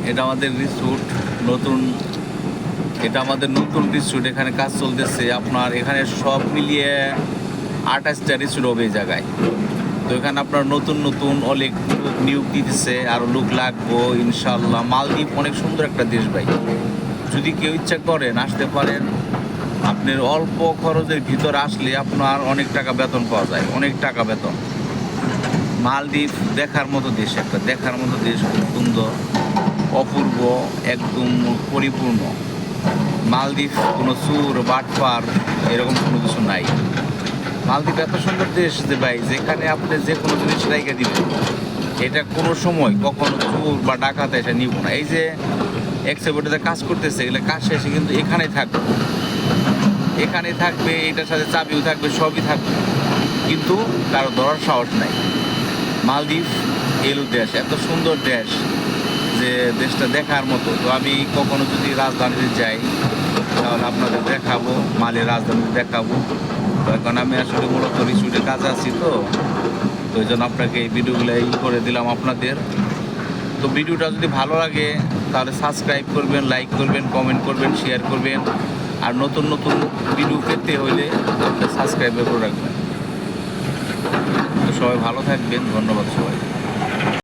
এটা আমাদের রিসোর্ট নতুন, এটা আমাদের নতুন রিসোর্ট। এখানে কাজ চলতেছে আপনার, এখানে সব মিলিয়ে 28টা রিসোর্ট হবে এই জায়গায়। তো এখানে আপনার নতুন নতুন অনেক লোক নিয়োগ দিতেছে, আরও লোক লাগবো ইনশাল্লাহ। মালদ্বীপ অনেক সুন্দর একটা দেশ ভাই, যদি কেউ ইচ্ছা করেন আসতে পারেন। আপনার অল্প খরচের ভিতরে আসলে আপনার অনেক টাকা বেতন পাওয়া যায়, অনেক টাকা বেতন। মালদ্বীপ দেখার মতো দেশ, একটা দেখার মতো দেশ, খুব সুন্দর, অপূর্ব, একদম পরিপূর্ণ। মালদ্বীপ কোনো চুর বাটপার এরকম কোনো কিছু নাই। মালদ্বীপ এত সুন্দর দেশ যে ভাই, যেখানে আপনি যে কোনো জিনিস রেখে দিবেন, এটা কোনো সময় কখনো চোর বা ডাকাত এসে নিব না। এই যে এক্সপোর্টে কাজ করতেছে, এগুলো কাজ শেষে কিন্তু এখানেই থাকবে, এখানেই থাকবে, এটার সাথে চাবিও থাকবে, সবই থাকবে, কিন্তু কারো ধরার সাহস নাই। মালদ্বীপ এলো দেশ, এত সুন্দর দেশ যে দেশটা দেখার মতো। তো আমি কখনো যদি রাজধানীতে যাই তাহলে আপনাদের দেখাবো, মালের রাজধানীতে দেখাবো। তো এখন আমি আসলে মূলত রিসোর্টে কাজে আছি, তো ওই জন্য আপনাকে এই ভিডিওগুলো করে দিলাম আপনাদের। তো ভিডিওটা যদি ভালো লাগে তাহলে সাবস্ক্রাইব করবেন, লাইক করবেন, কমেন্ট করবেন, শেয়ার করবেন। আর নতুন নতুন ভিডিও পেতে হলে আপনি সাবস্ক্রাইব করে রাখবেন। তো সবাই ভালো থাকবেন, ধন্যবাদ সবাই।